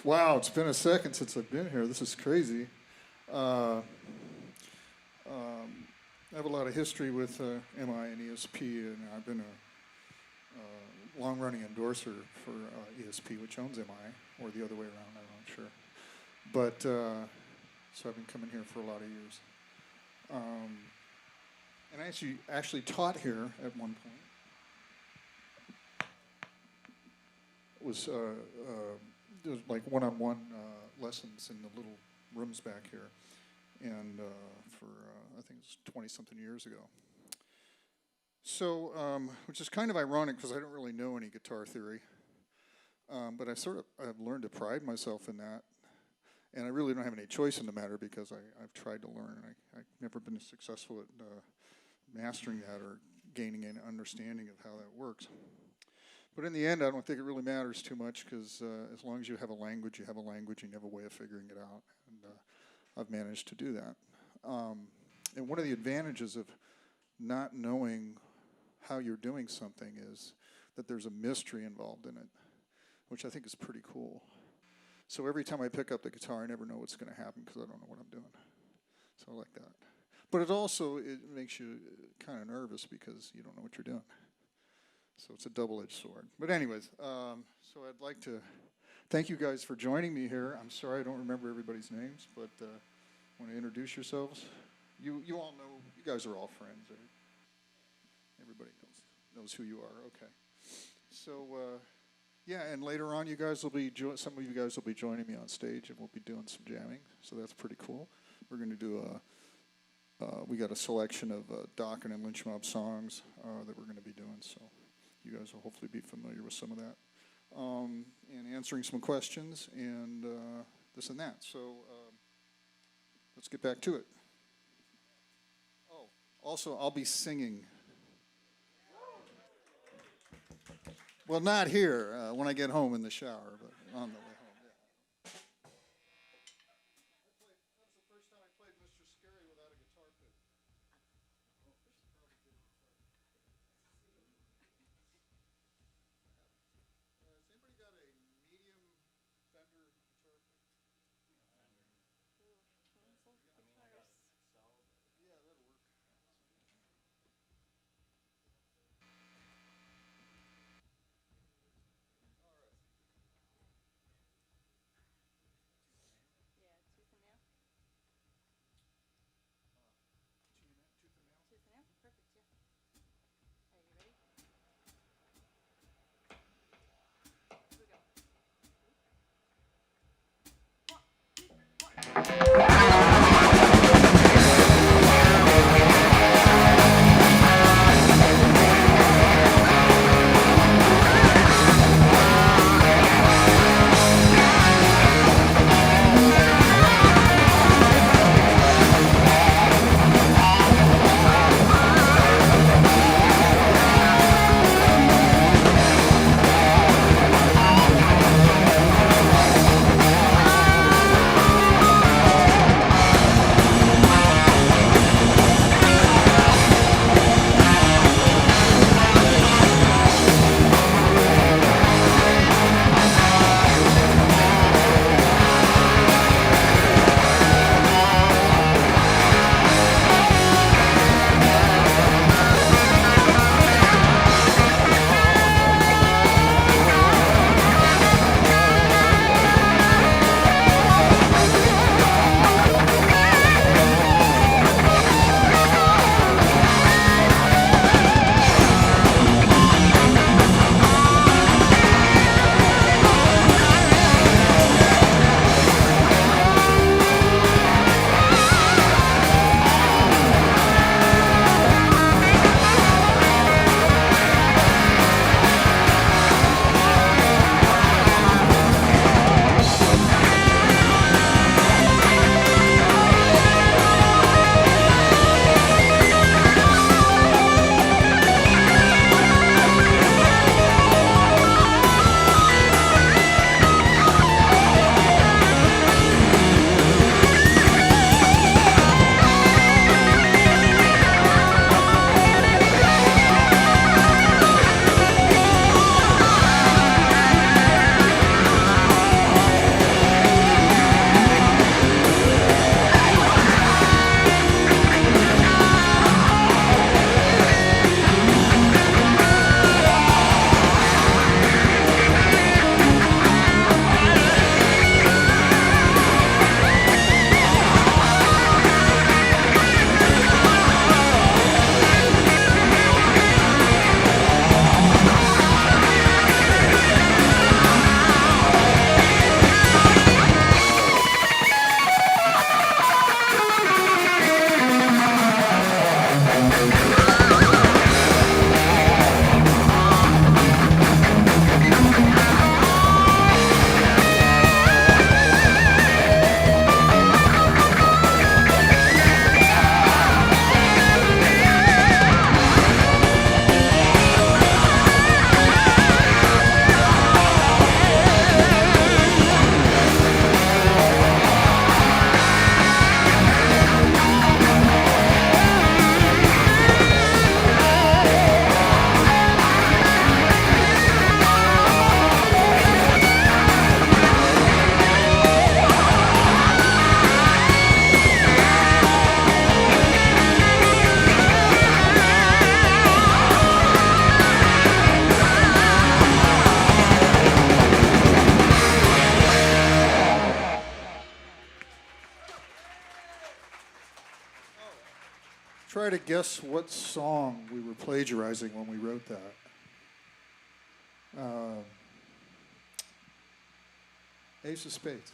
Wow, it's been a second since I've been here. This is crazy. Uh, I have a lot of history with MI and ESP, and I've been a long-running endorser for ESP, which owns MI, or the other way around. I'm not sure. But so I've been coming here for a lot of years, and I actually taught here at one point. It was like one-on-one lessons in the little rooms back here, and for I think it was 20-something years ago. So, which is kind of ironic because I don't really know any guitar theory, but I've learned to pride myself in that, and I really don't have any choice in the matter because I've tried to learn, and I've never been successful at mastering that or gaining an understanding of how that works. But in the end, I don't think it really matters too much because as long as you have a language, you have a language, and you have a way of figuring it out. And I've managed to do that. And one of the advantages of not knowing how you're doing something is that there's a mystery involved in it, which I think is pretty cool. So every time I pick up the guitar, I never know what's going to happen because I don't know what I'm doing. So I like that. But it makes you kind of nervous because you don't know what you're doing. So it's a double-edged sword. But anyways, so I'd like to thank you guys for joining me here. I'm sorry I don't remember everybody's names, but want to introduce yourselves? You all know, you guys are all friends, right? Everybody knows who you are, okay. So, yeah, and later on you guys will be, some of you guys will be joining me on stage and we'll be doing some jamming, so that's pretty cool. We're going to do we got a selection of Dokken and Lynch Mob songs that we're going to be doing, so you guys will hopefully be familiar with some of that. And answering some questions and this and that. So let's get back to it. Oh, also, I'll be singing. Well, not here, when I get home in the shower, but on the way home. That's the first time I played Mr. Scary without a guitar pick. Has anybody got a medium Fender guitar pick? Yeah, that'll work. All right. Try to guess what song we were plagiarizing when we wrote that. Ace of Spades.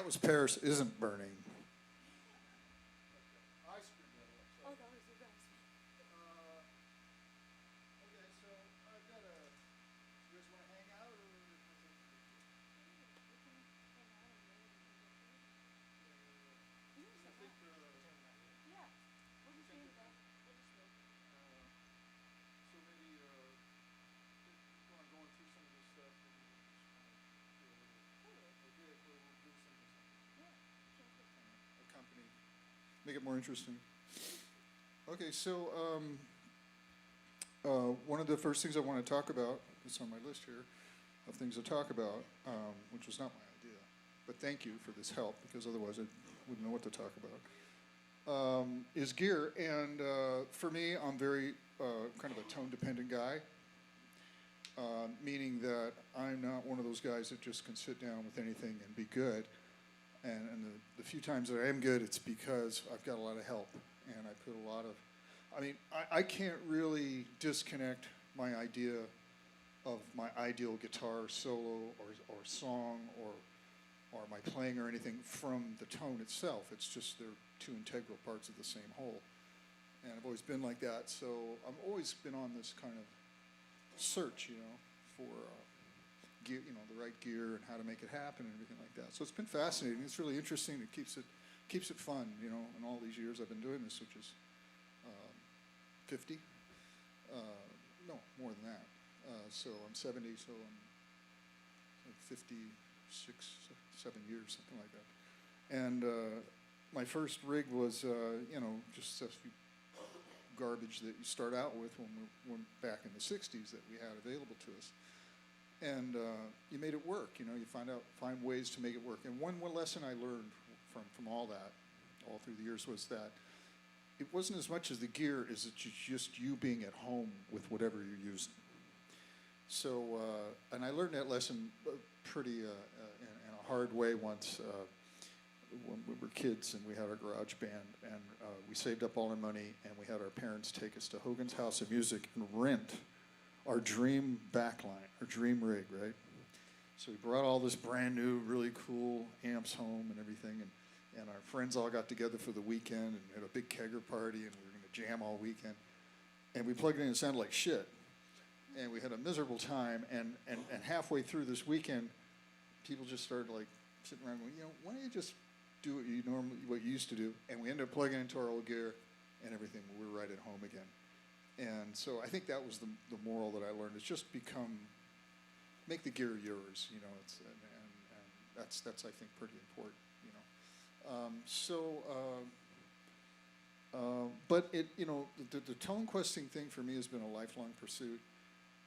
was Paris Isn't Burning. I screwed that up. Oh, that was you guys. Okay, so I've got a. You guys want to hang out, or is it? I think. Yeah. We'll just be in the back. We'll just wait. So maybe while I'm going through some of this stuff, maybe we'll just kind of do a little, we'll do some of this Yeah. Sounds good. accompany, make it more interesting. Okay, so one of the first things I want to talk about, it's on my list here, of things to talk about, which was not my idea, but thank you for this help, because otherwise I wouldn't know what to talk about, is gear. And for me, I'm very kind of a tone-dependent guy, meaning that I'm not one of those guys that just can sit down with anything and be good. And the few times that I am good, it's because I've got a lot of help, and I put a lot of, I can't really disconnect my idea of my ideal guitar solo or song or my playing or anything from the tone itself. It's just they're two integral parts of the same whole. And I've always been like that, so I've always been on this kind of search, for gear, the right gear and how to make it happen and everything like that. So it's been fascinating. It's really interesting. It keeps it fun, in all these years I've been doing this, which is 50. No, more than that. So I'm 70, so I'm like 56, 7 years, something like that. And my first rig was, just a few garbage that you start out with when back in the 60s that we had available to us. And you made it work, you find ways to make it work. And one lesson I learned from all that, all through the years, was that it wasn't as much as the gear as it's just you being at home with whatever you're using. So, and I learned that lesson pretty in a hard way once when we were kids and we had our garage band, and we saved up all our money, and we had our parents take us to Hogan's House of Music and rent our dream backline, our dream rig, right? So we brought all this brand new, really cool amps home and everything, and our friends all got together for the weekend and had a big kegger party, and we were going to jam all weekend. And we plugged it in and it sounded like shit. And we had a miserable time, and halfway through this weekend, people just started like sitting around going, why don't you just do what you used to do? And we ended up plugging into our old gear and everything. We were right at home again. And so I think that was the moral that I learned, is just make the gear yours, it's, and that's I think pretty important, but it, the tone questing thing for me has been a lifelong pursuit.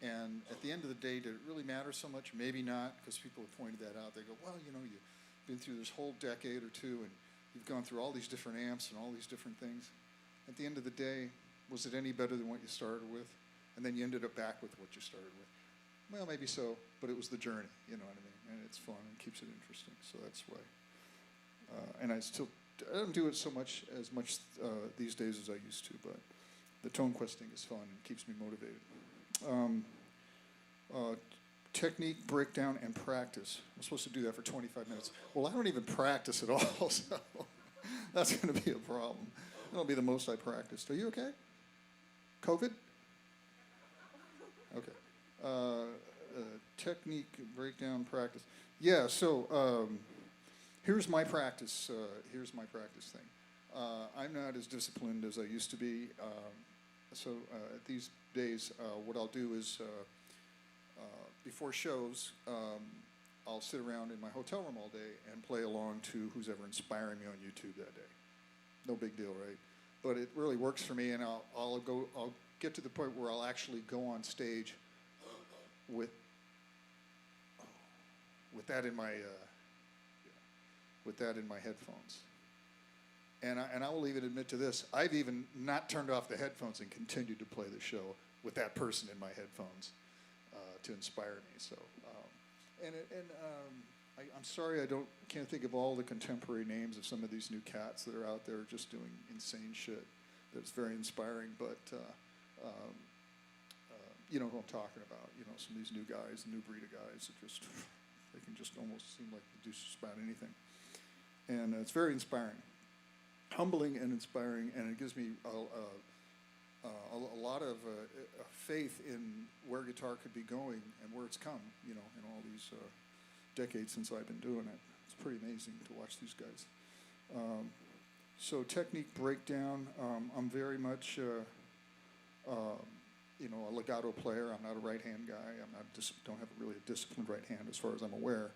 And at the end of the day, did it really matter so much? Maybe not, because people have pointed that out. They go, well, you've been through this whole decade or two, and you've gone through all these different amps and all these different things. At the end of the day, was it any better than what you started with? And then you ended up back with what you started with. Well, maybe so, but it was the journey, you know what I mean? And it's fun and keeps it interesting, so that's why. And I don't do it as much these days as I used to, but the tone questing is fun and keeps me motivated. Technique, breakdown, and practice. I'm supposed to do that for 25 minutes. Well, I don't even practice at all, so that's going to be a problem. That'll be the most I practiced. Are you okay? COVID? Okay. Technique, breakdown, practice. Yeah, so here's my practice. Here's my practice thing. I'm not as disciplined as I used to be. So these days, what I'll do is before shows, I'll sit around in my hotel room all day and play along to who's ever inspiring me on YouTube that day. No big deal, right? But it really works for me, and I'll get to the point where I'll actually go on stage with that in my headphones. And I will even admit to this: I've even not turned off the headphones and continued to play the show with that person in my headphones to inspire me. So, I'm sorry I can't think of all the contemporary names of some of these new cats that are out there just doing insane shit that's very inspiring. But you know who I'm talking about. Some of these new guys, the new breed of guys that they can just almost seem like they do just about anything. And it's very inspiring, humbling and inspiring, and it gives me a lot of faith in where guitar could be going and where it's come, you know, in all these decades since I've been doing it. It's pretty amazing to watch these guys. So technique breakdown, I'm very much, you know, a legato player. I'm not a right-hand guy. I'm not don't have really a disciplined right hand as far as I'm aware.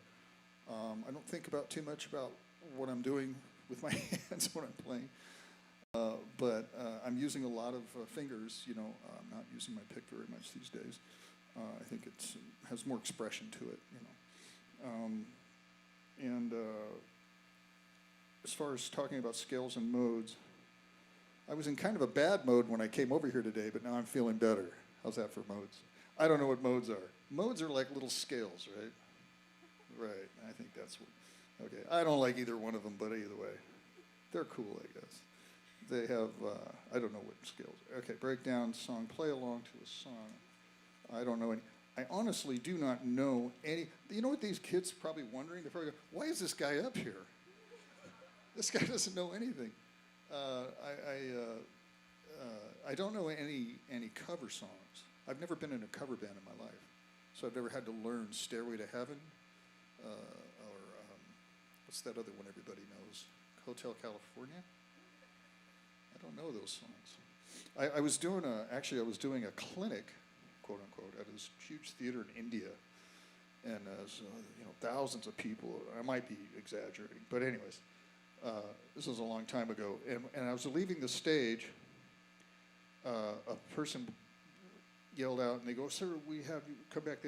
I don't think about too much about what I'm doing with my hands when I'm playing. But I'm using a lot of fingers, you know. I'm not using my pick very much these days. I think it has more expression to it, you know. As far as talking about scales and modes, I was in kind of a bad mode when I came over here today, but now I'm feeling better. How's that for modes? I don't know what modes are. Modes are like little scales, right? Right, I think that's what, okay. I don't like either one of them, but either way, they're cool, I guess. They have, I don't know what scales are. Okay, breakdown, song, play along to a song. I don't know any. I honestly do not know any. You know what these kids are probably wondering? They're probably going, why is this guy up here? This guy doesn't know anything. I don't know any cover songs. I've never been in a cover band in my life. So I've never had to learn Stairway to Heaven, or what's that other one everybody knows? Hotel California? I don't know those songs. I was doing actually I was doing a clinic, quote unquote, at this huge theater in India. And you know, thousands of people. I might be exaggerating, but anyways, this was a long time ago. And I was leaving the stage. A person yelled out, and they go, "Sir, we have you come back."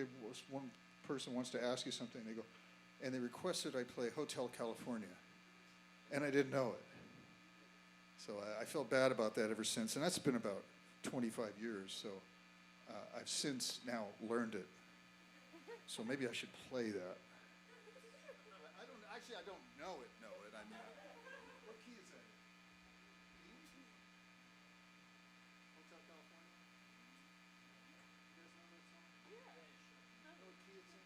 One person wants to ask you something. They go, and they requested I play Hotel California, and I didn't know it. So I felt bad about that ever since, and that's been about 25 years. So I've since now learned it. So maybe I should play that. I don't know it. I mean, what key is that? Hotel California? You guys know that song? Yeah. Know what key it's in?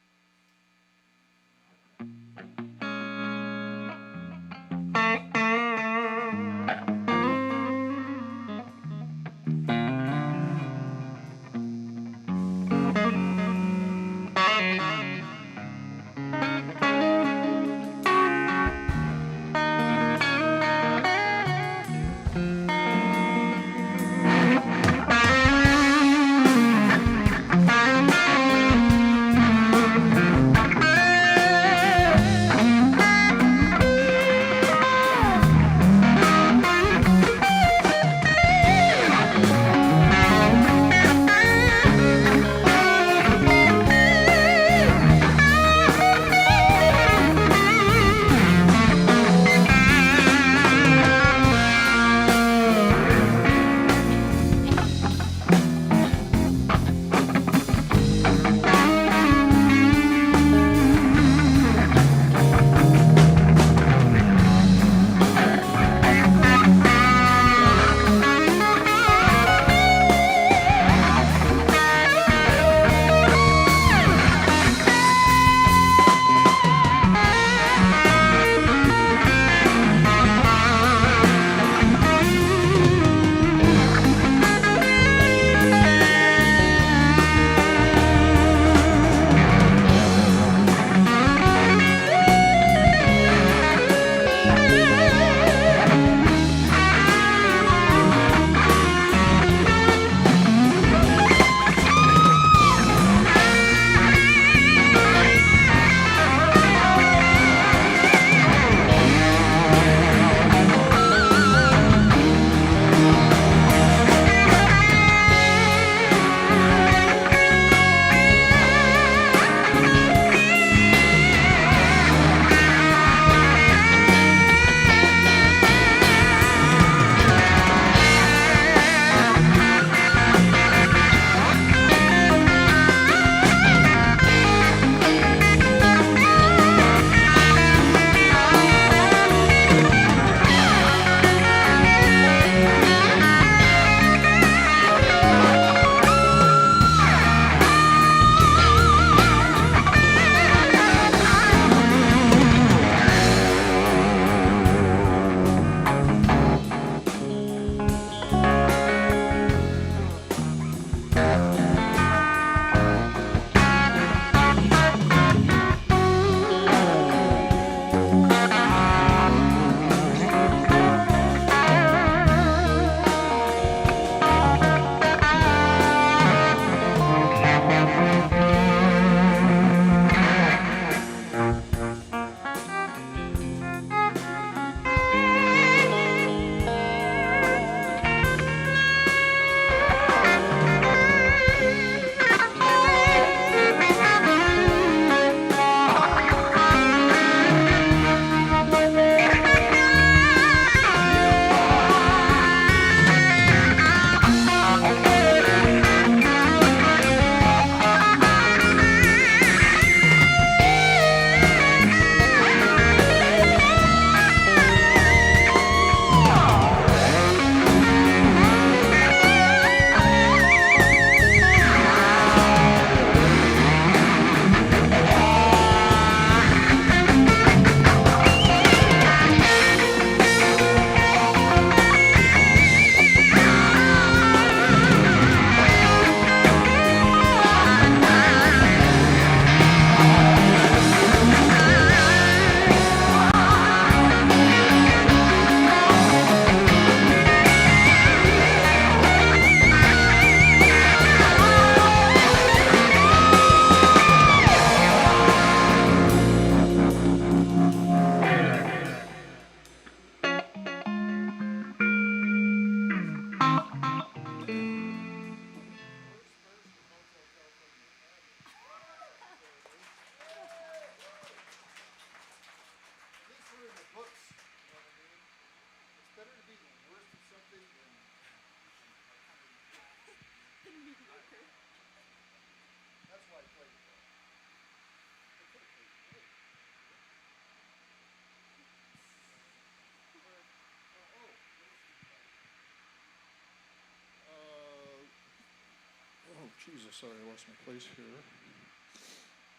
Jesus, sorry, I lost my place here.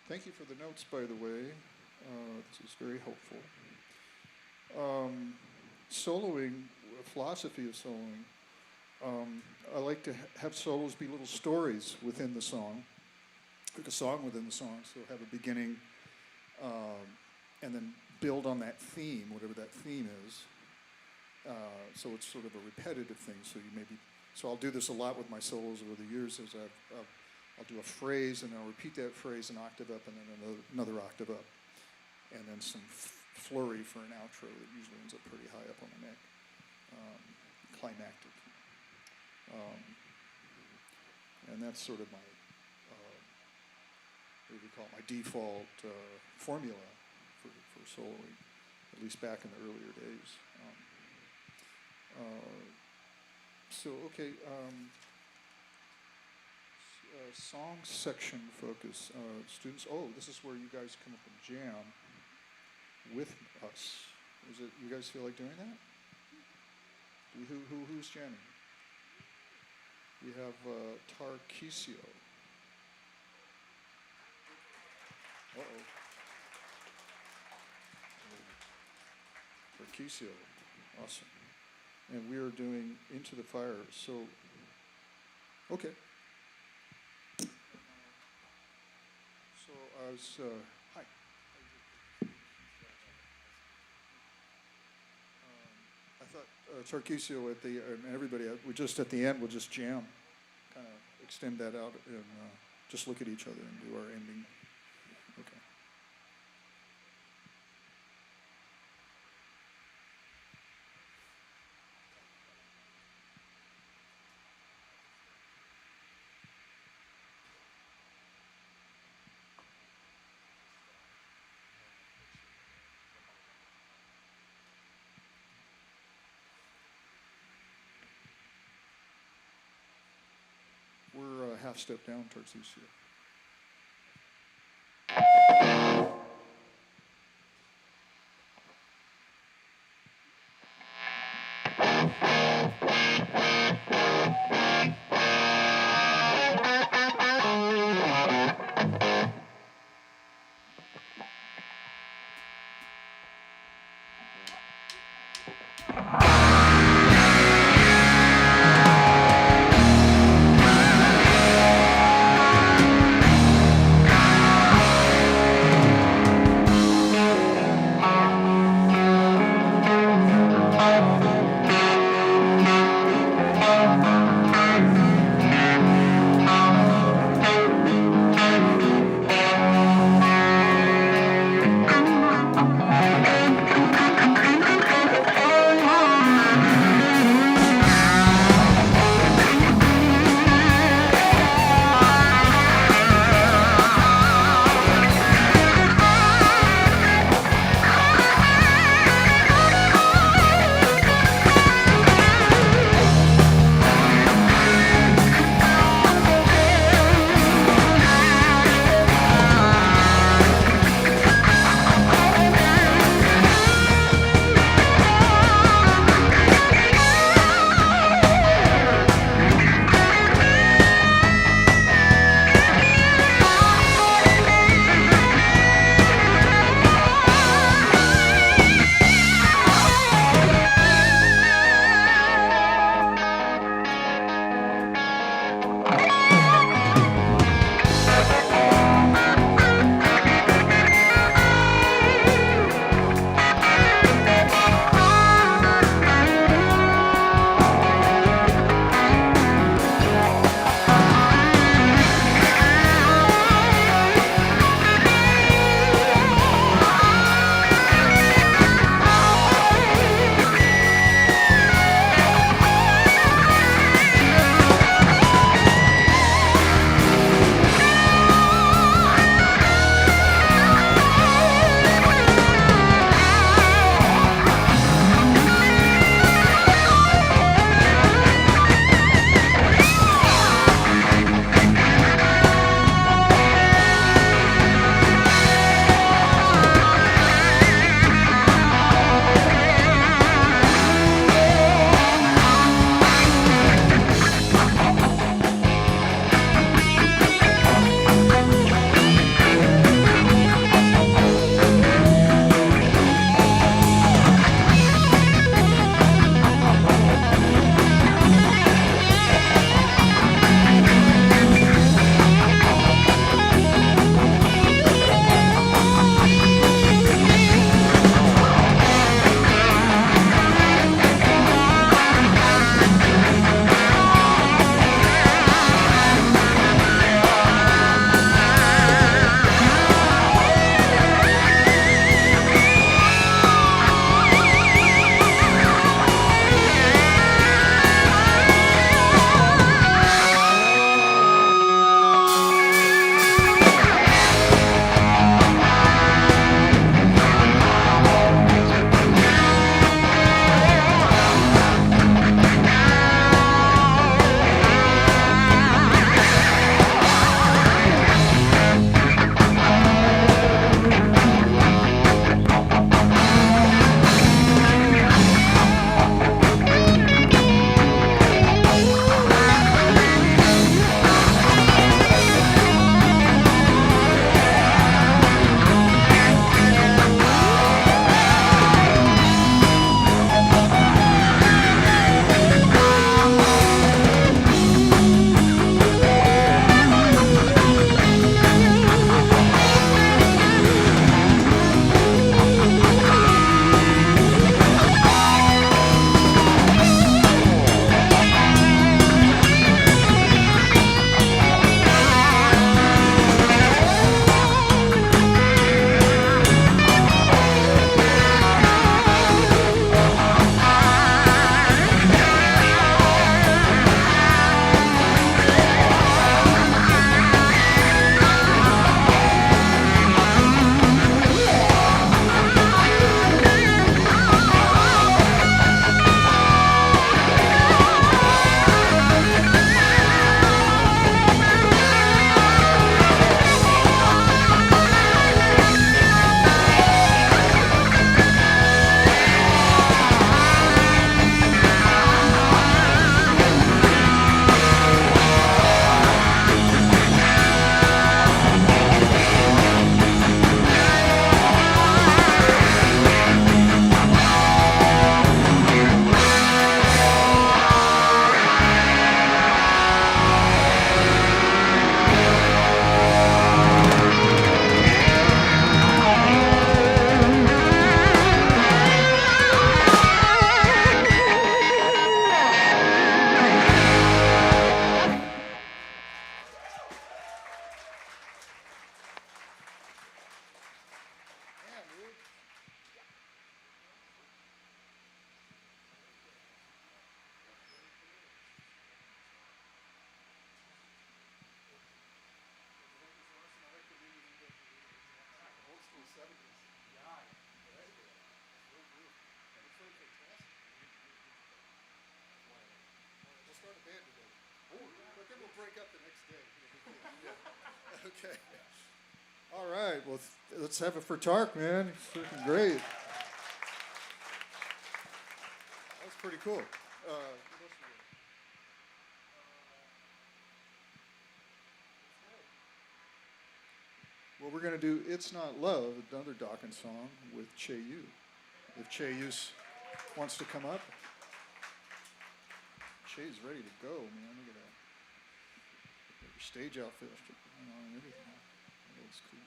Thank you for the notes, by the way. This is very helpful. Soloing, philosophy of soloing. I like to have solos be little stories within the song, like a song within the song. So have a beginning, and then build on that theme, whatever that theme is. So it's sort of a repetitive thing. So I'll do this a lot with my solos over the years. I'll do a phrase, and I'll repeat that phrase an octave up, and then another octave up, and then some flurry for an outro that usually ends up pretty high up on the neck, climactic. And that's sort of my, what do you call it, my default formula for soloing, at least back in the earlier days. Song section focus. Students, this is where you guys come up and jam with us. Is it, you guys feel like doing that? Who's jamming? We have Tarquisio. Uh-oh. Tarquisio, awesome. And we are doing Into the Fire, so, okay. So I was, hi. I thought Tarquisio at the, and everybody, we just at the end, we'll just jam, kind of extend that out and just look at each other and do our ending. Okay. We're a half step down towards these two. Okay. All right. Well, let's have it for Tark, man. It's freaking great. That was pretty cool. What else we got? Well, we're going to do It's Not Love, another Dokken song with Che Yu. If Che Yu wants to come up. Che's ready to go, man. Look at that. Your stage outfit and everything. That looks cool.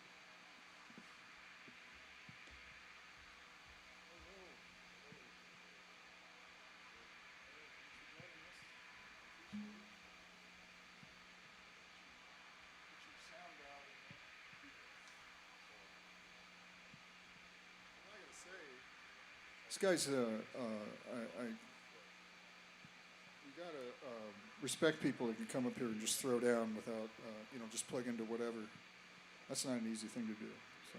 This guy's, we gotta respect people that can come up here and just throw down without, just plug into whatever. That's not an easy thing to do. So.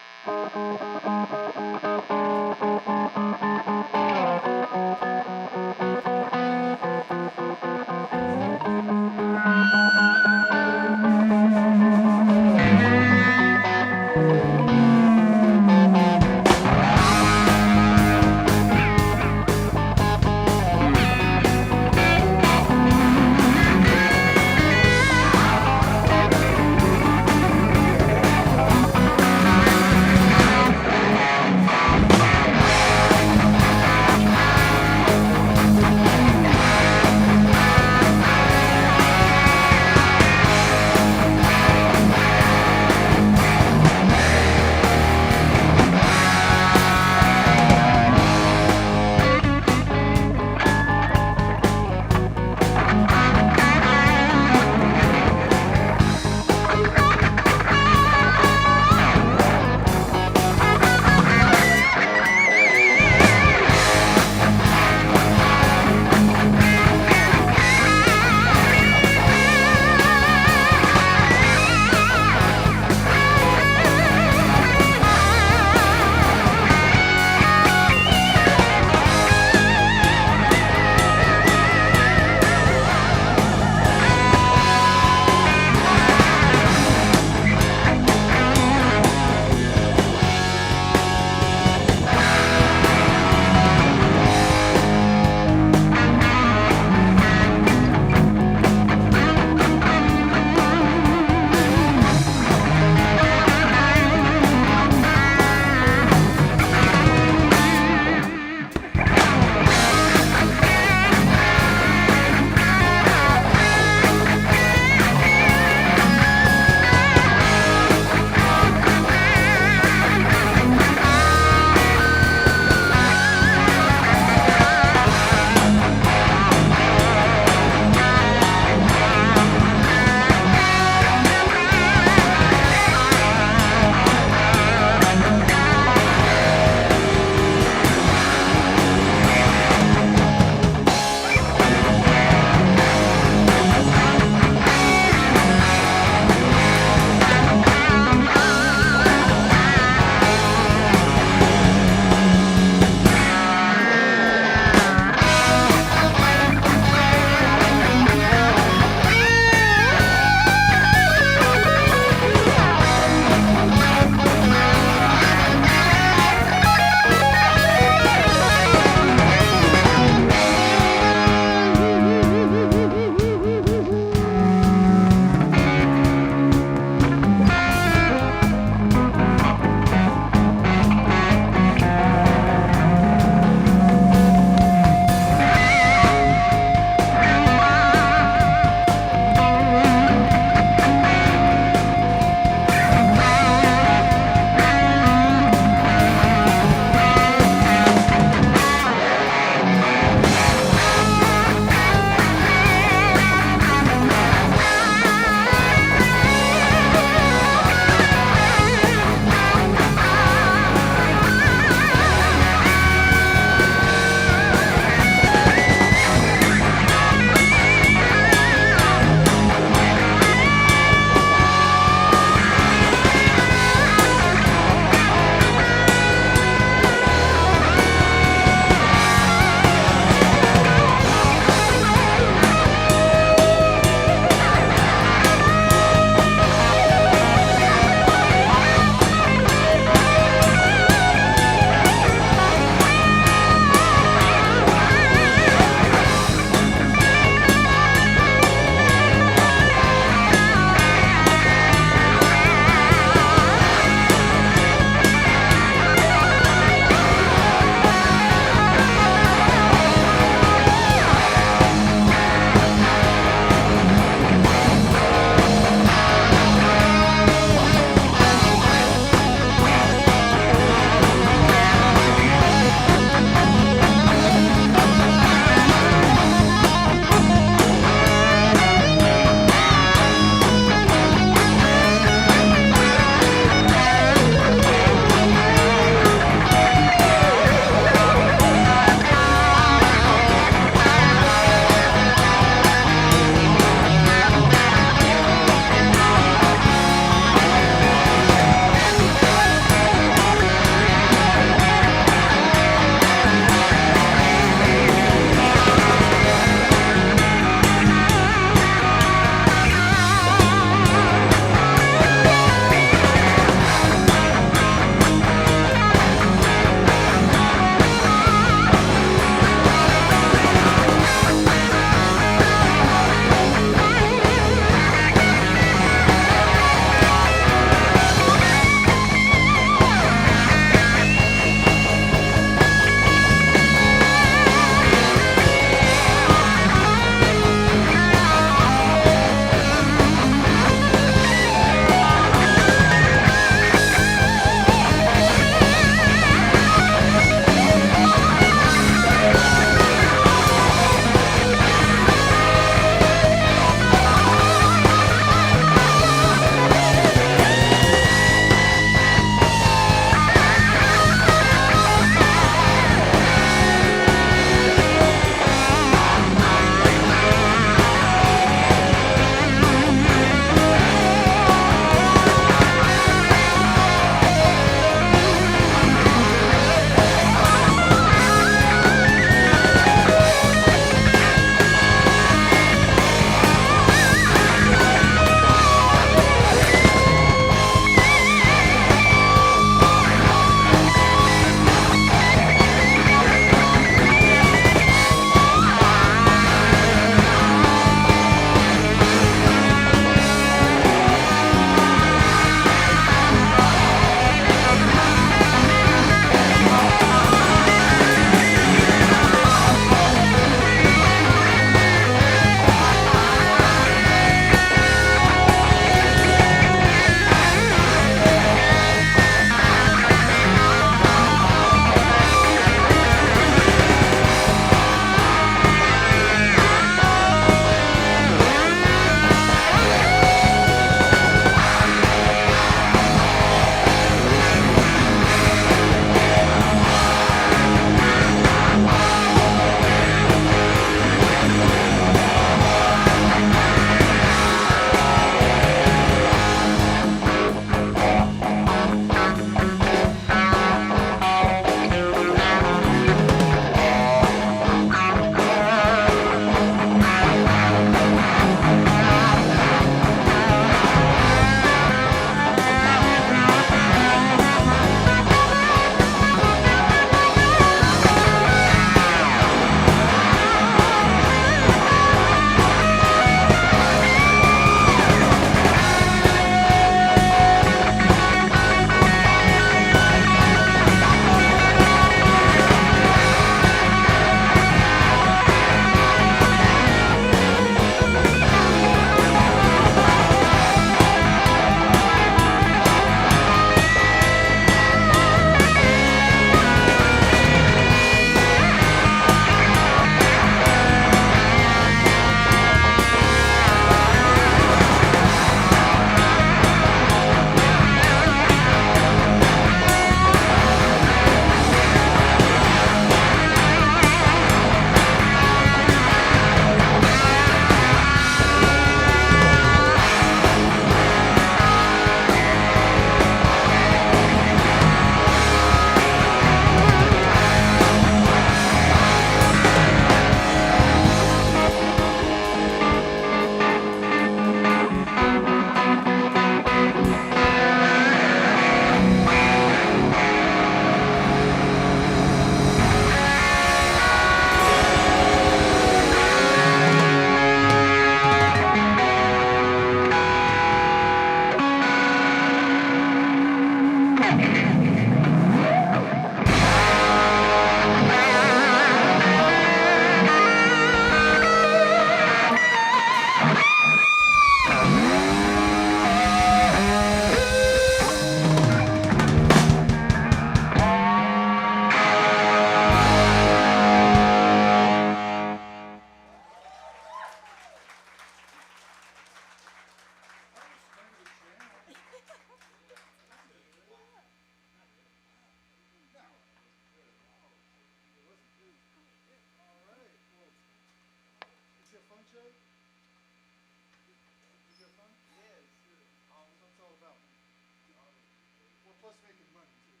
plus making money too.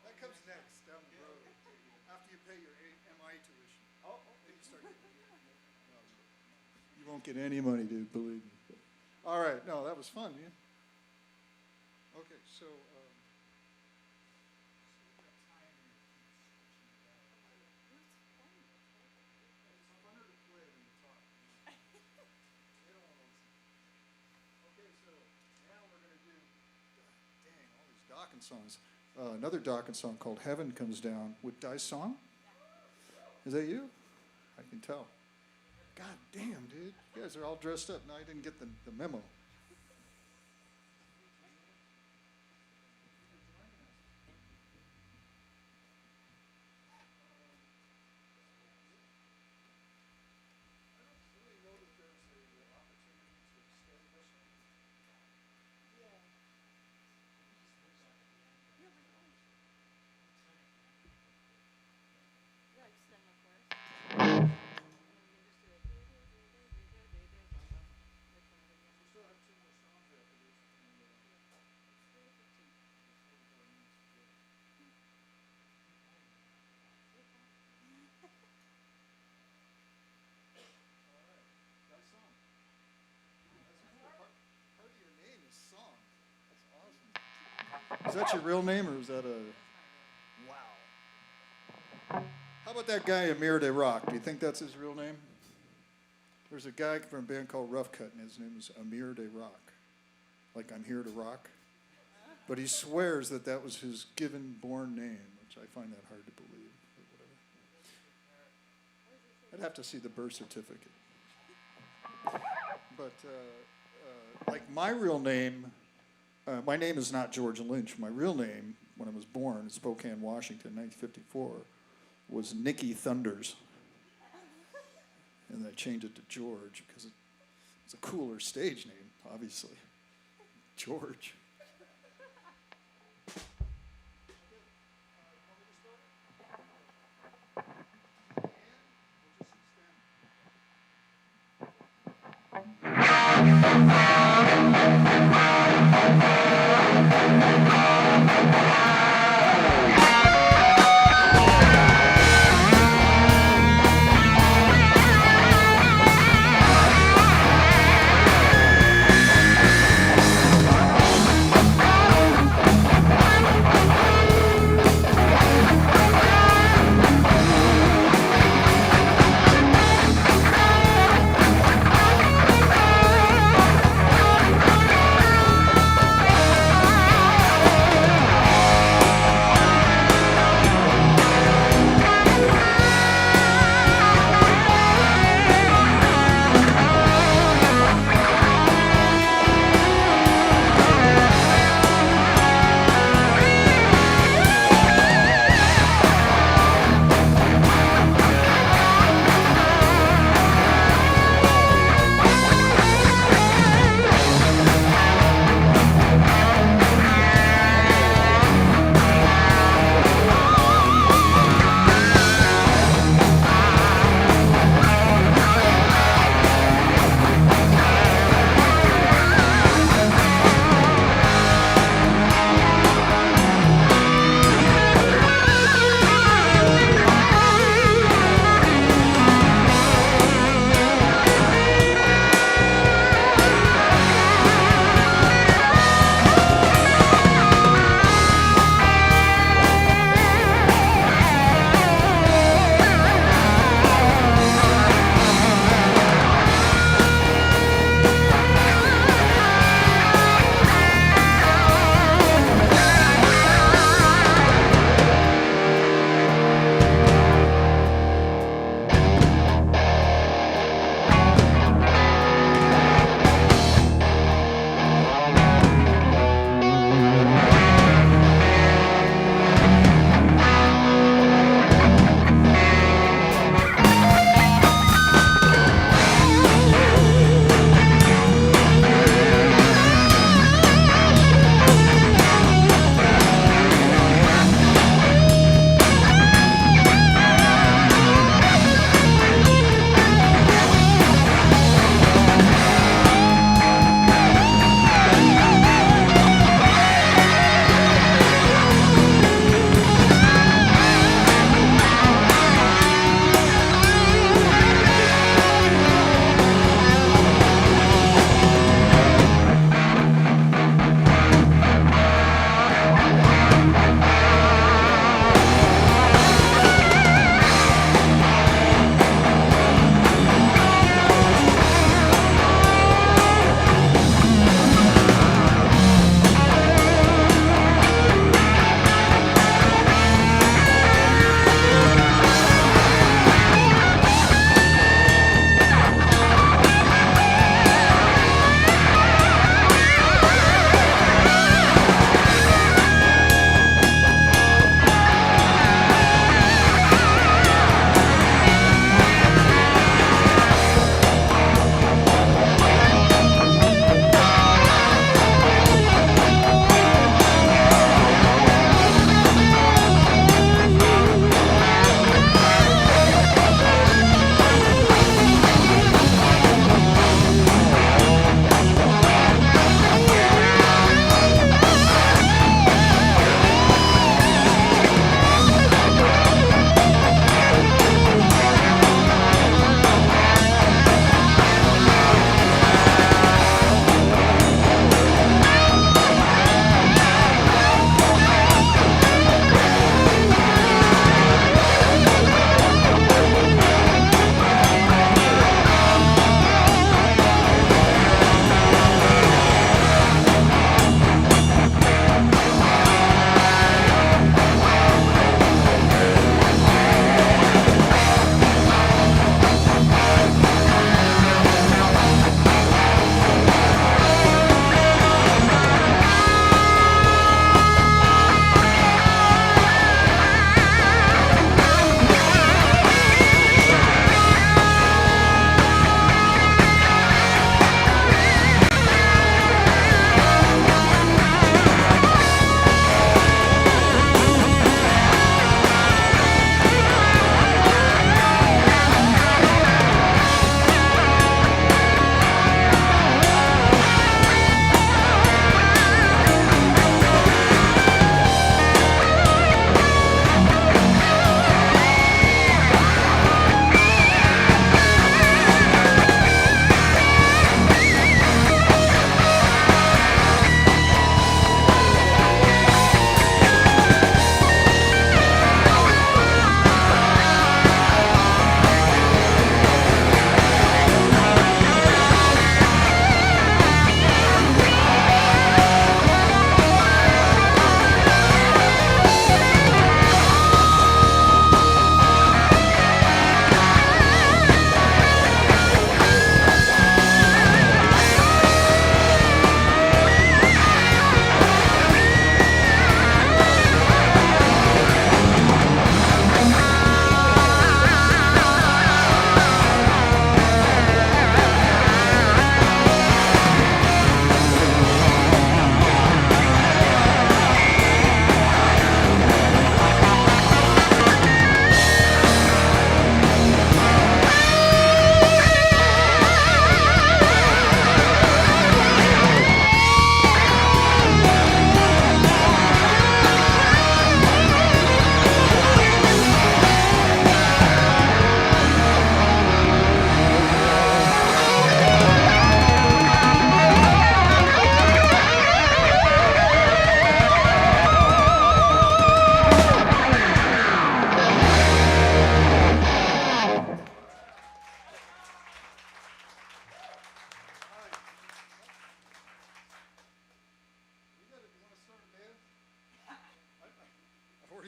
That comes next down the road. After you pay your MI tuition. Oh, Then you start getting you won't get any money, dude, believe me. All right, no, that was fun, yeah. Okay, so it's funner to play than to talk. They don't want to listen. Okay, so now we're going to do, dang, all these Dokken songs. Another Dokken song called Heaven Comes Down with Dice Song. Is that you? I can tell. God damn, dude. You guys are all dressed up. Now I didn't get the memo. Yeah, extend the chorus. And then we can just do it. Part of your name is Song. That's awesome. Is that your real name, or is that a... Wow. How about that guy, Amir De Rock? Do you think that's his real name? There's a guy from a band called Rough Cut, and his name is Amir De Rock. Like, I'm here to rock. But he swears that that was his given born name, which I find that hard to believe. But whatever. I'd have to see the birth certificate. But, like, my real name, my name is not George Lynch. My real name, when I was born in Spokane, Washington, 1954, was Nicky Thunders. And I changed it to George because it's a cooler stage name, obviously. George.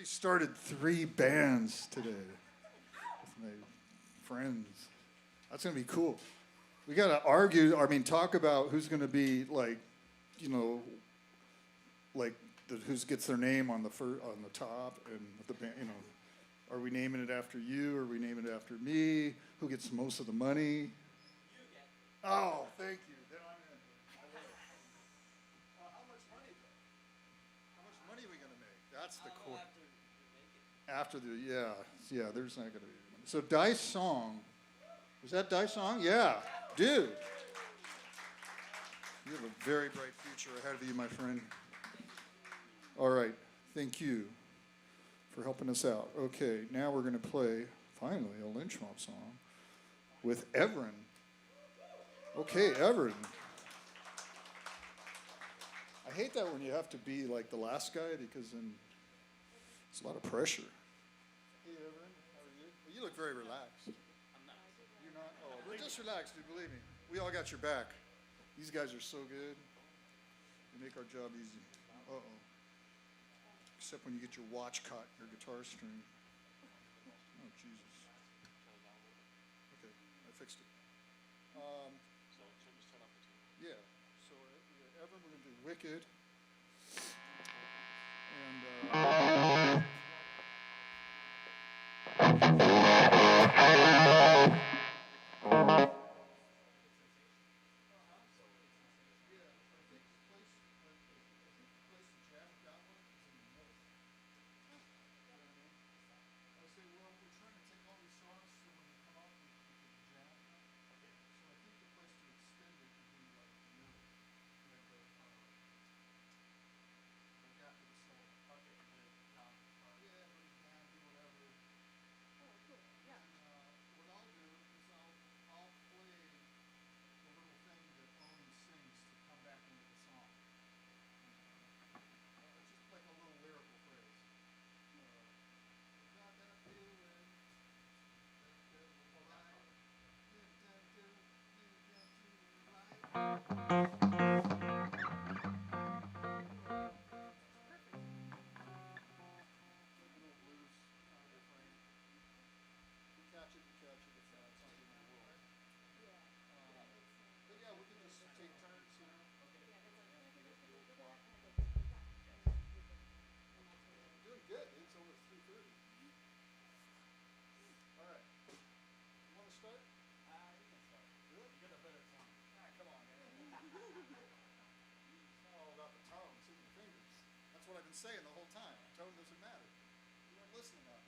already started 3 bands today with my friends. That's gonna be cool. We gotta argue. I mean, talk about who's gonna be like, you know, like who gets their name on the on the top and the band. You know, are we naming it after you? Or are we naming it after me? Who gets most of the money? You get. Oh, thank you. Then I'm in. I will. How much money though? How much money are we gonna make? That's the core. After the yeah, there's not gonna be money. So Dice Song. Was that Dice Song? Yeah, dude. You have a very bright future ahead of you, my friend. All right, thank you for helping us out. Okay, now we're going to play, finally, a Lynch Mob song with Everin. Okay, Everin. I hate that when you have to be like the last guy because then it's a lot of pressure. Hey, Everin, how are you? Well, you look very relaxed. I'm not. You're not? Oh, we're just relaxed, dude, believe me. We all got your back. These guys are so good. They make our job easy. Uh-oh. Except when you get your watch caught in your guitar string. Oh, Jesus. Okay, I fixed it. So should we start off the two? Yeah, so Evan, we're going to do Wicked. And, I've been saying the whole time. Tone doesn't matter. You weren't listening on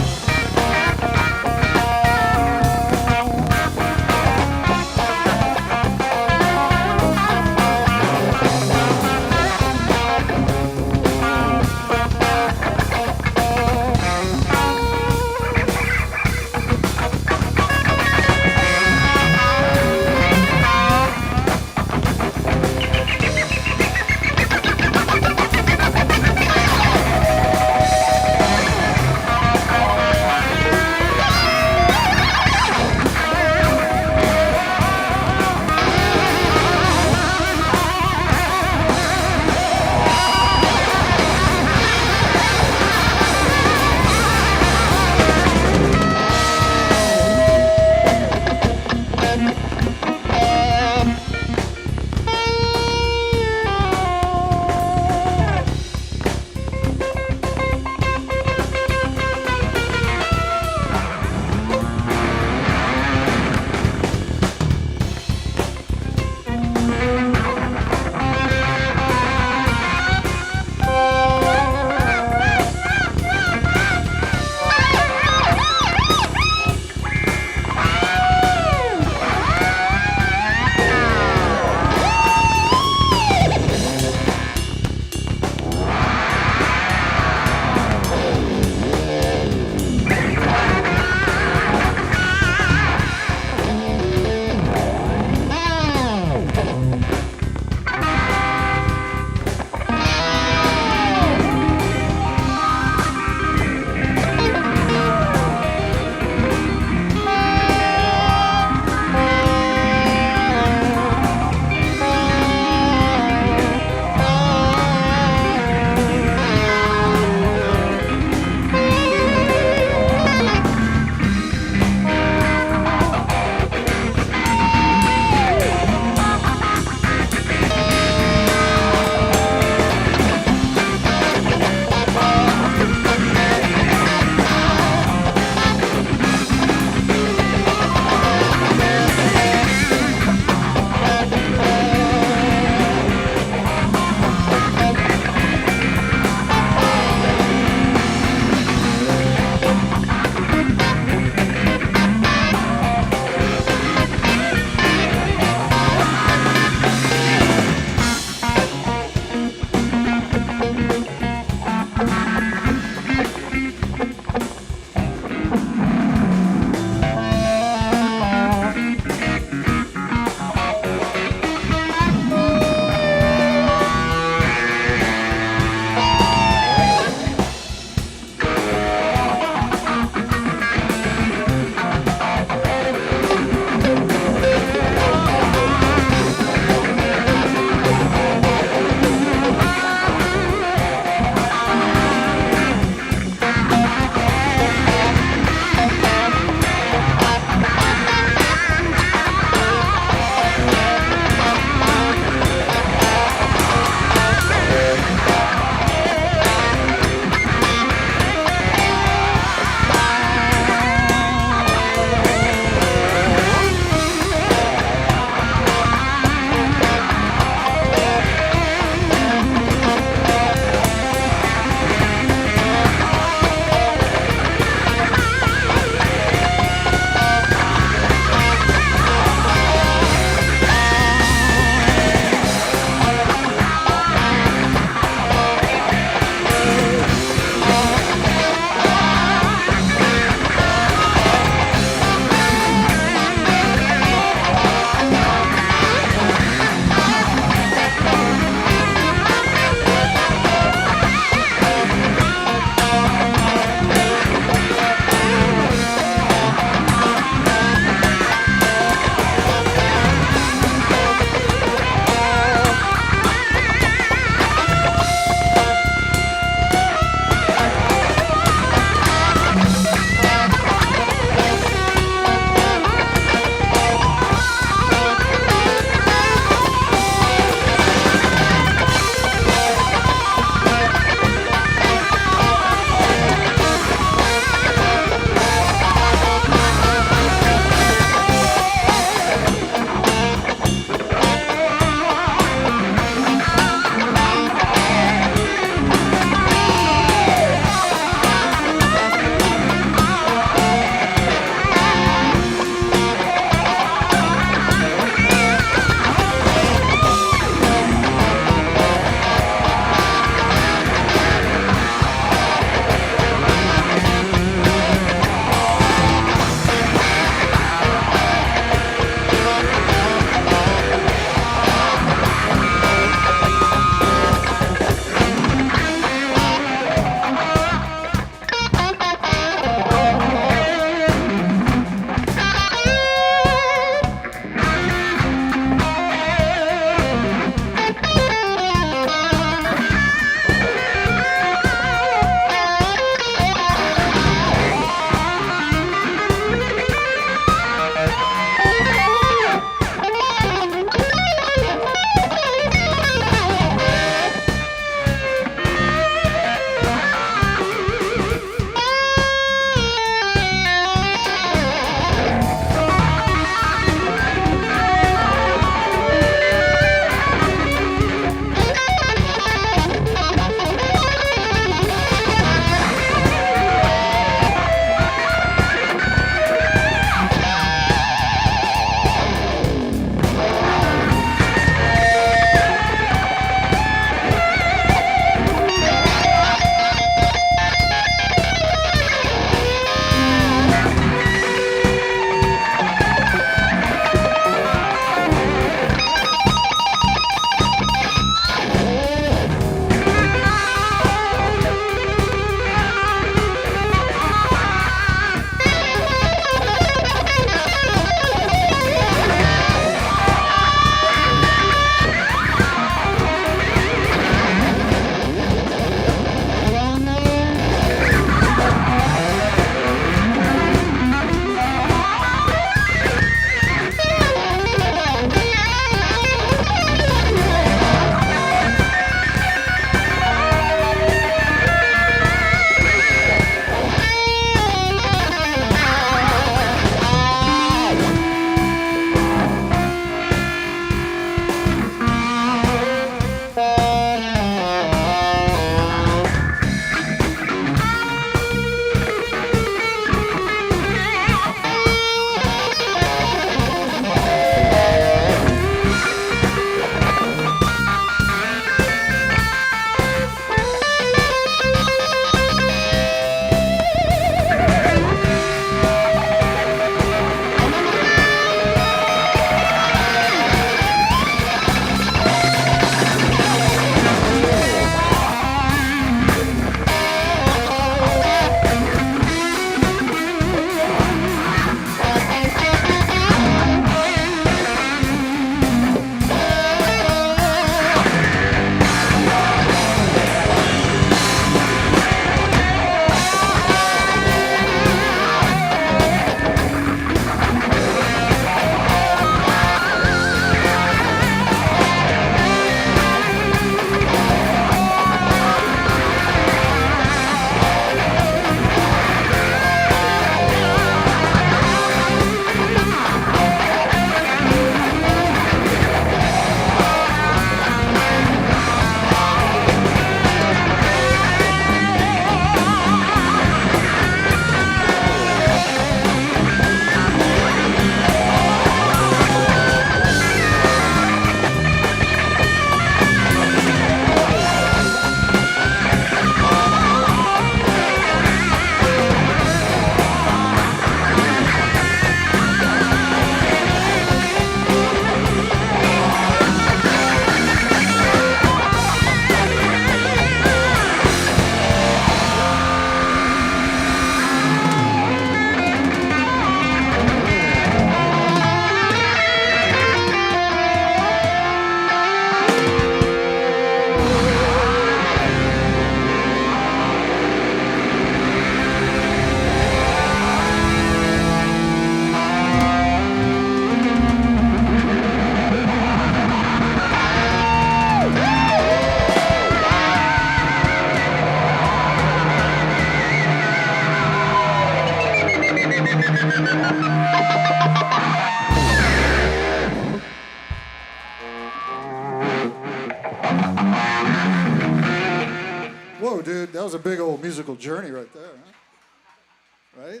Whoa, dude, that was a big old musical journey right there, huh? Right?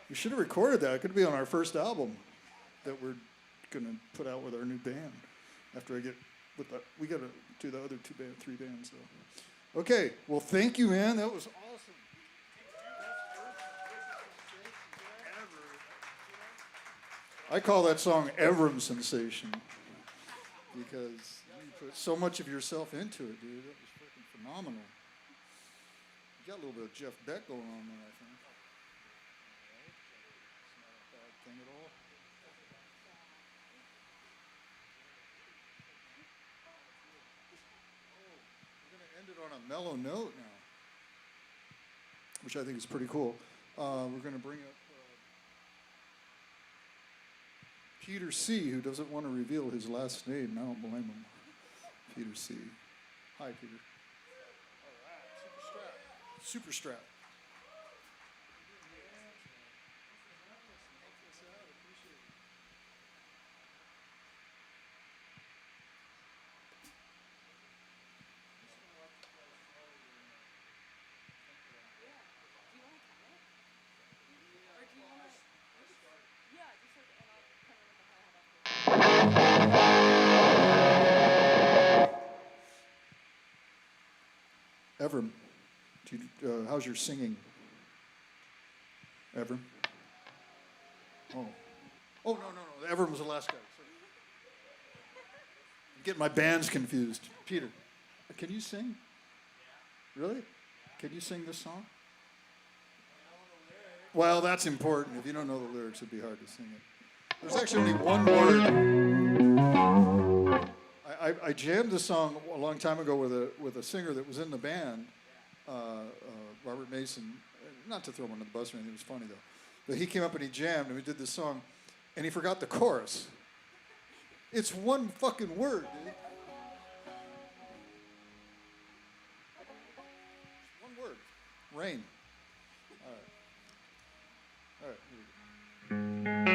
We should have recorded that. It could be on our first album that we're gonna put out with our new band. After I get with the, we gotta do the other three bands though. Okay, well, thank you, man. That was awesome. I call that song Evram Sensation because you put so much of yourself into it, dude. That was freaking phenomenal. You got a little bit of Jeff Beck going on there, I think. It's not a bad thing at all. Oh, we're going to end it on a mellow note now, which I think is pretty cool. We're going to bring up Peter C., who doesn't want to reveal his last name. I don't blame him. Peter C. Hi, Peter. All right, super strap. Evram, how's your singing? Evram? Oh, no. Evram was the last guy. Sorry. I'm getting my bands confused. Peter, can you sing? Really? Can you sing this song? Well, that's important. If you don't know the lyrics, it'd be hard to sing it. There's actually only one word. I jammed this song a long time ago with a singer that was in the band, Robert Mason. Not to throw him under the bus or anything, it was funny though. But he came up and he jammed and we did this song, and he forgot the chorus. It's one fucking word, dude. One word. Rain. All right, here we go.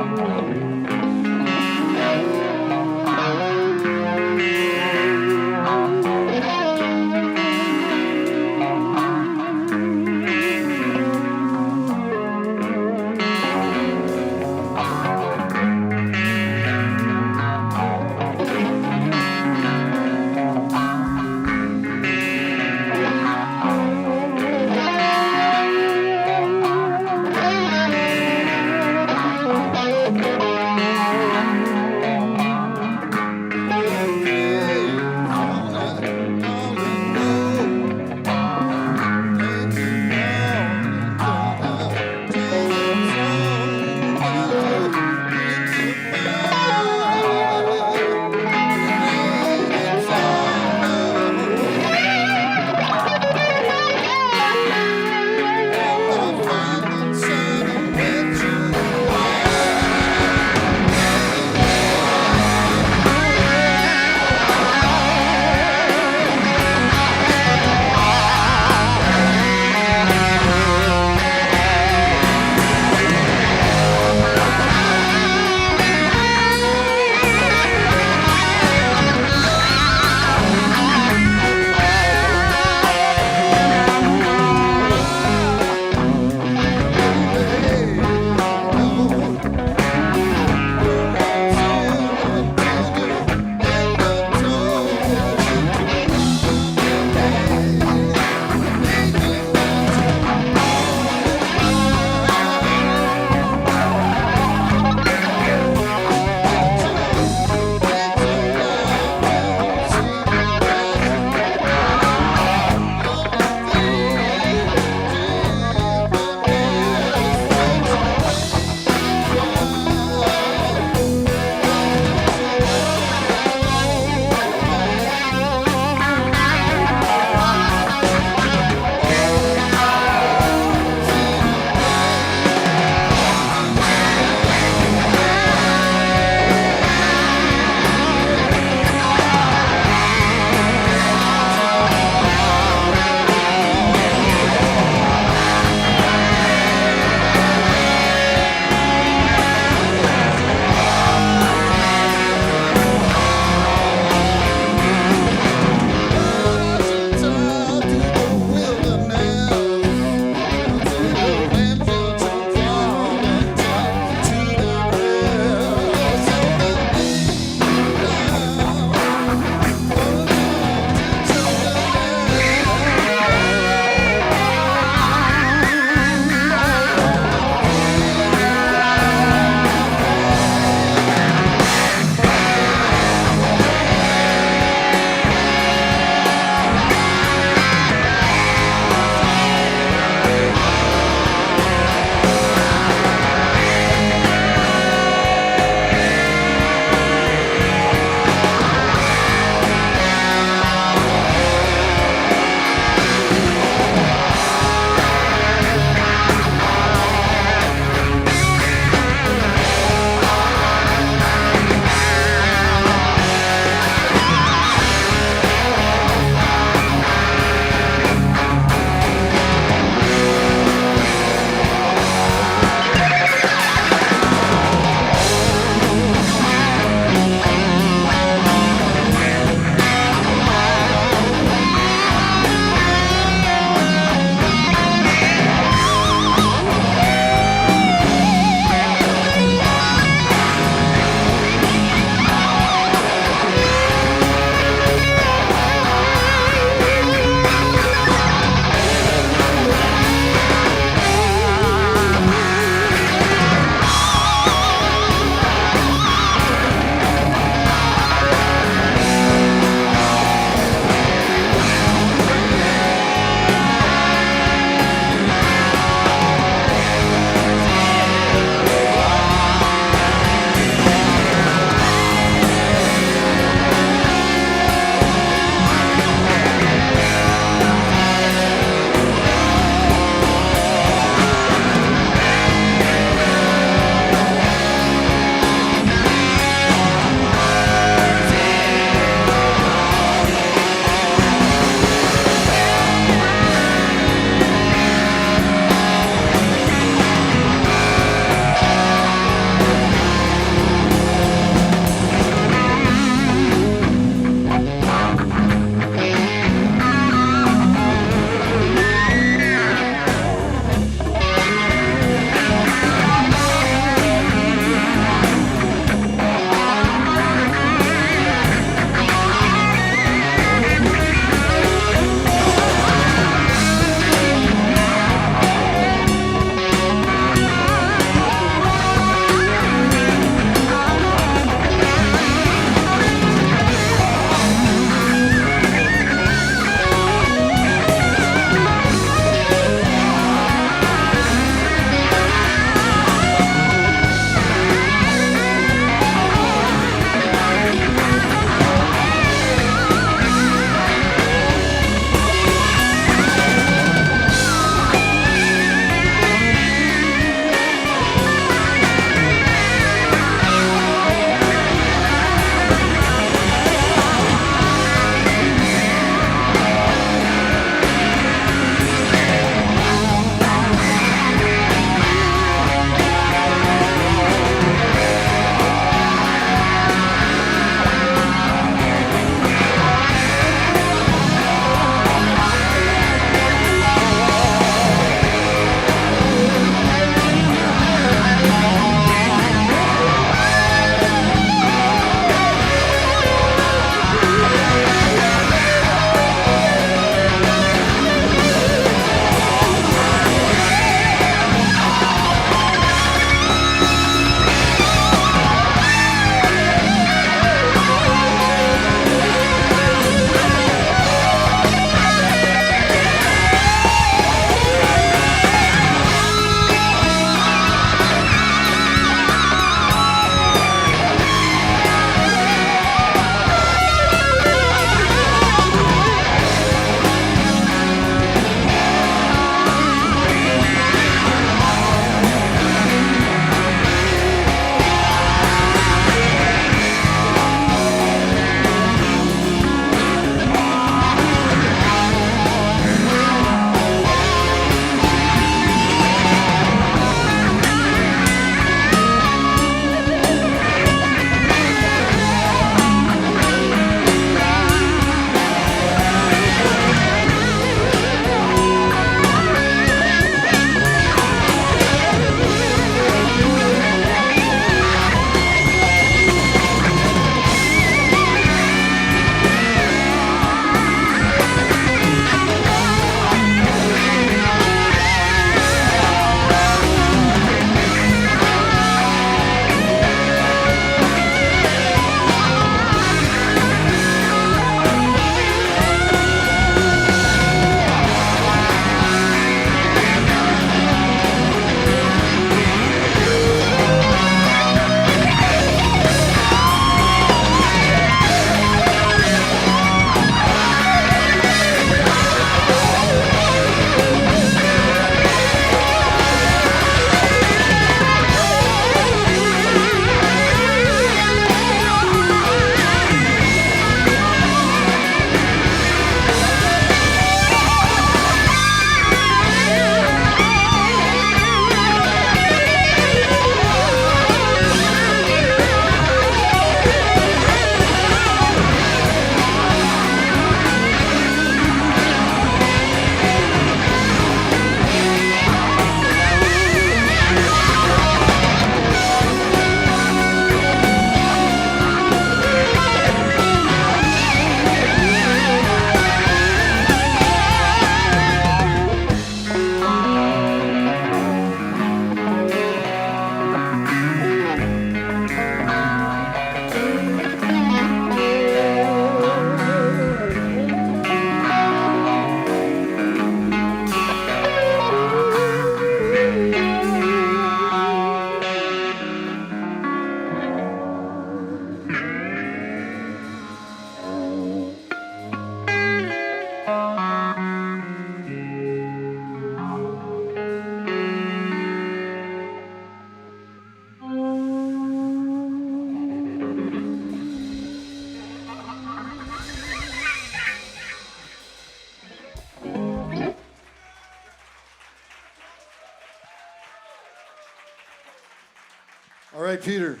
All right, Peter.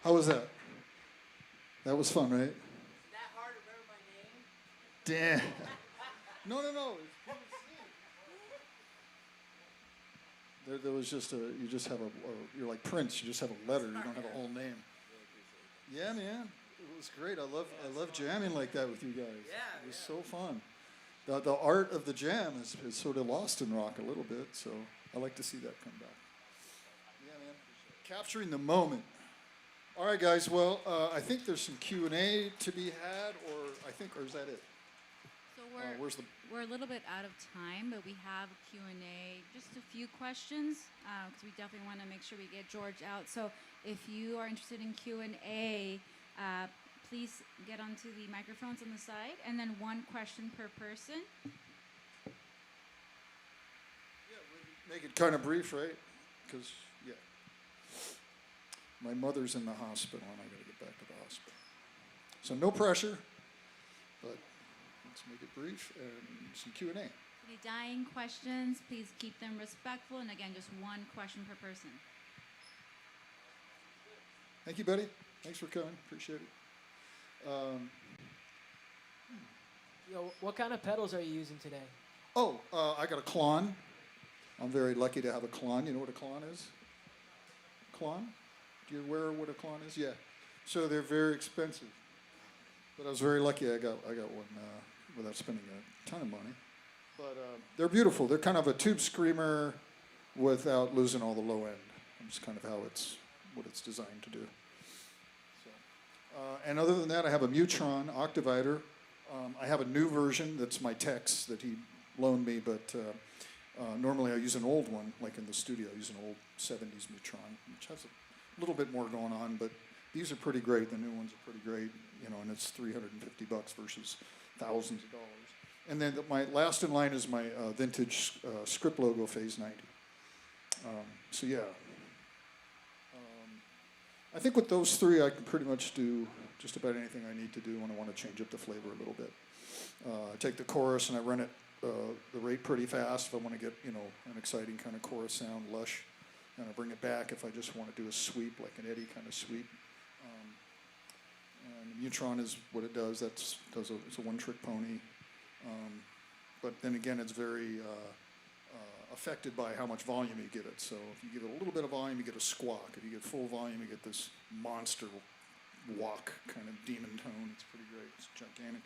How was that? That was fun, right? That hard to remember my name? Damn. No. There was just you just have you're like Prince. You just have a letter. You don't have a whole name. Yeah, man. It was great. I love jamming like that with you guys. Yeah, It was so fun. The art of the jam is sort of lost in rock a little bit, so I like to see that come back. Yeah, man. Capturing the moment. All right, guys. Well, I think there's some Q&A to be had, or is that it? So Where's the? we're a little bit out of time, but we have Q&A, just a few questions, because we definitely want to make sure we get George out. So if you are interested in Q&A, please get onto the microphones on the side, and then one question per person. Make it kind of brief, right? Because, yeah. My mother's in the hospital, and I got to get back to the hospital. So no pressure, but let's make it brief and some Q&A. Any dying questions, please keep them respectful, and again, just one question per person. Thank you, buddy. Thanks for coming. Appreciate it. What kind of pedals are you using today? I got a Klon. I'm very lucky to have a Klon. You know what a Klon is? Klon? Do you aware what a Klon is? Yeah. So they're very expensive. But I was very lucky I got one without spending a ton of money. But they're beautiful. They're kind of a tube screamer without losing all the low end. That's kind of what it's designed to do. So, and other than that, I have a Mutron Octavider. I have a new version that's my Tex that he loaned me, but normally I use an old one, like in the studio. I use an old 70s Mutron, which has a little bit more going on, but these are pretty great. The new ones are pretty great, and it's $350 versus thousands of dollars. And then my last in line is my vintage script logo Phase 90. So yeah. I think with those three, I can pretty much do just about anything I need to do when I want to change up the flavor a little bit. I take the chorus and I run it the rate pretty fast if I want to get an exciting kind of chorus sound, lush, and I bring it back if I just want to do a sweep, like an Eddie kind of sweep. And Mutron is what it does. It's a one-trick pony. But then again, it's very affected by how much volume you give it. So if you give it a little bit of volume, you get a squawk. If you get full volume, you get this monster walk kind of demon tone. It's pretty great. It's gigantic.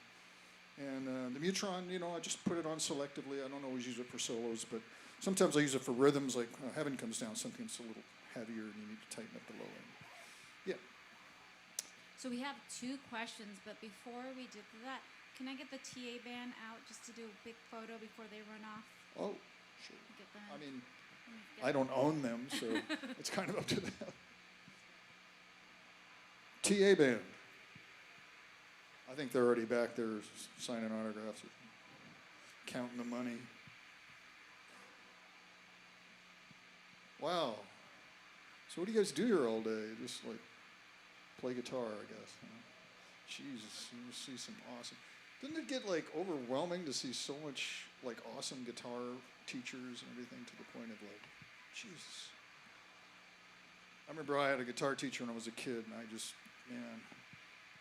And the Mutron, I just put it on selectively. I don't always use it for solos, but sometimes I use it for rhythms, like Heaven Comes Down, something that's a little heavier and you need to tighten up the low end. Yeah. So we have two questions, but before we do that, can I get the TA band out just to do a big photo before they run off? Oh, sure. Get them. I mean, Get I don't own them, so it's kind of up to them. TA band. I think they're already back there signing autographs, counting the money. Wow. So what do you guys do here all day? Just like play guitar, I guess. Jesus, you see some awesome. Didn't it get like overwhelming to see so much like awesome guitar teachers and everything to the point of like, Jesus. I remember I had a guitar teacher when I was a kid, and man,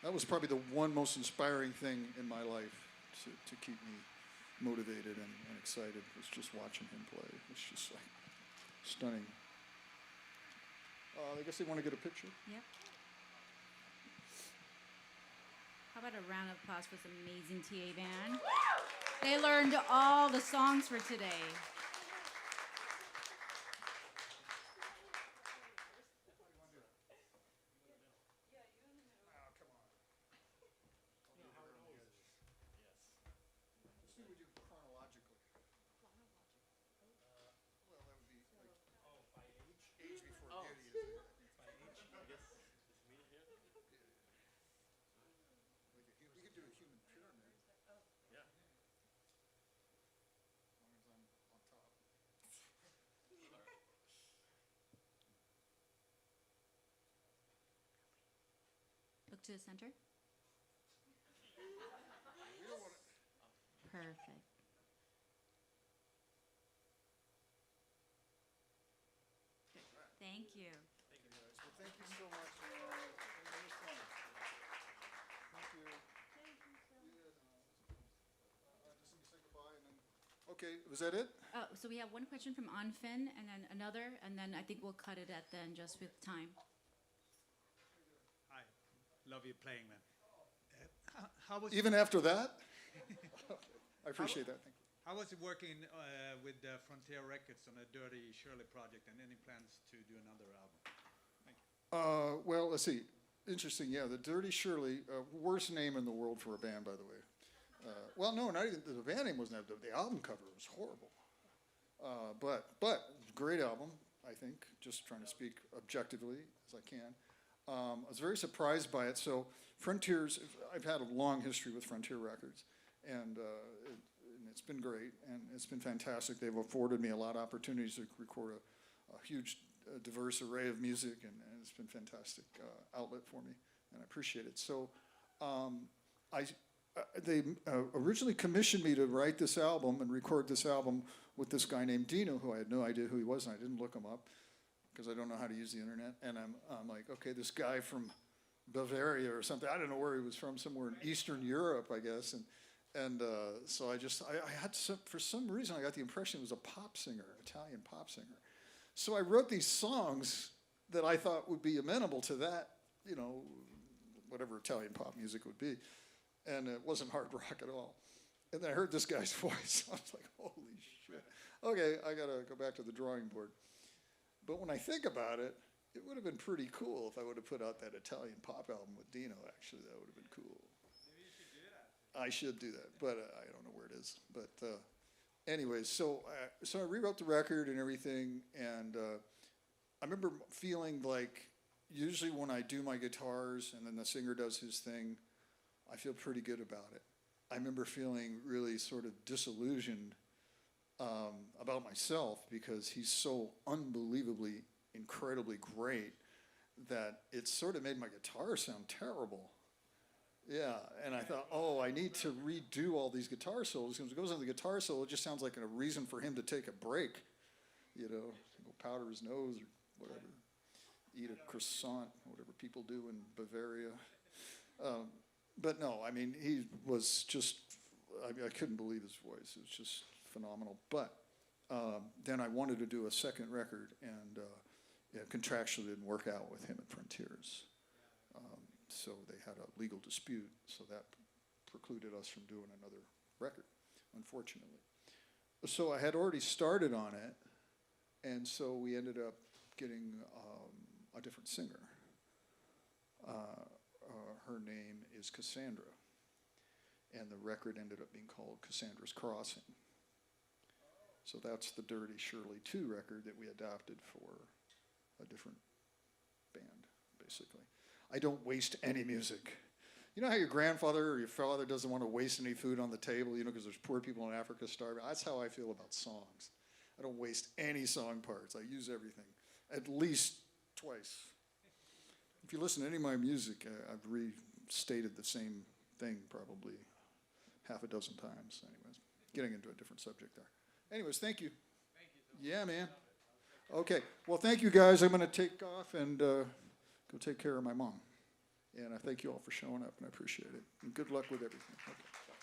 that was probably the one most inspiring thing in my life to keep me motivated and excited, was just watching him play. It's just like stunning. I guess they want to get a picture. Yep. How about a round of applause for this amazing TA band? They learned all the songs for today. Look to the center. Perfect. Thank you. Thank you, guys. Well, Thank you so much. It was fun. Thank you. Just let me say goodbye and then. Okay, was that it? Oh, so we have one question from Anfin, and then another, and then I think we'll cut it at then just with time. Hi, love you playing, man. How was Even after that? I appreciate that. Thank you. how was it working with Frontier Records on a Dirty Shirley project, and any plans to do another album? Thank you. Well, let's see. Interesting, yeah. The Dirty Shirley, worst name in the world for a band, by the way. Well, no, not even the band name wasn't that. The album cover was horrible. But great album, I think. Just trying to speak objectively as I can. I was very surprised by it. So Frontiers, I've had a long history with Frontier Records, and it's been great, and it's been fantastic. They've afforded me a lot of opportunities to record a huge, diverse array of music, and it's been a fantastic outlet for me, and I appreciate it. So they originally commissioned me to write this album and record this album with this guy named Dino, who I had no idea who he was, and I didn't look him up because I don't know how to use the internet. And I'm like, okay, this guy from Bavaria or something. I don't know where he was from, somewhere in Eastern Europe, I guess. And so I had some, for some reason, I got the impression he was a pop singer, Italian pop singer. So I wrote these songs that I thought would be amenable to that, whatever Italian pop music would be. And it wasn't hard rock at all. And then I heard this guy's voice. I was like, holy shit. Okay, I got to go back to the drawing board. But when I think about it, it would have been pretty cool if I would have put out that Italian pop album with Dino, actually. That would have been cool. Maybe you should do that. I should do that, but I don't know where it is. But anyways, so I rewrote the record and everything, and I remember feeling like usually when I do my guitars and then the singer does his thing, I feel pretty good about it. I remember feeling really sort of disillusioned about myself because he's so unbelievably, incredibly great that it sort of made my guitar sound terrible. Yeah, and I thought, oh, I need to redo all these guitar solos. Because it goes on the guitar solo, it just sounds like a reason for him to take a break. Go powder his nose or whatever. Eat a croissant, whatever people do in Bavaria. But no, I mean, he was just, I couldn't believe his voice. It was just phenomenal. But then I wanted to do a second record, and contractually didn't work out with him at Frontiers. So they had a legal dispute, so that precluded us from doing another record, unfortunately. So I had already started on it, and so we ended up getting a different singer. Her name is Cassandra, and the record ended up being called Cassandra's Crossing. So that's the Dirty Shirley 2 record that we adapted for a different band, basically. I don't waste any music. You know how your grandfather or your father doesn't want to waste any food on the table, because there's poor people in Africa starving? That's how I feel about songs. I don't waste any song parts. I use everything, at least twice. If you listen to any of my music, I've restated the same thing probably half a dozen times. Anyways, getting into a different subject there. Anyways, thank you. Thank you so much. Yeah, man. Okay, well, thank you guys. I'm going to take off and go take care of my mom. And I thank you all for showing up, and I appreciate it. And good luck with everything. Okay.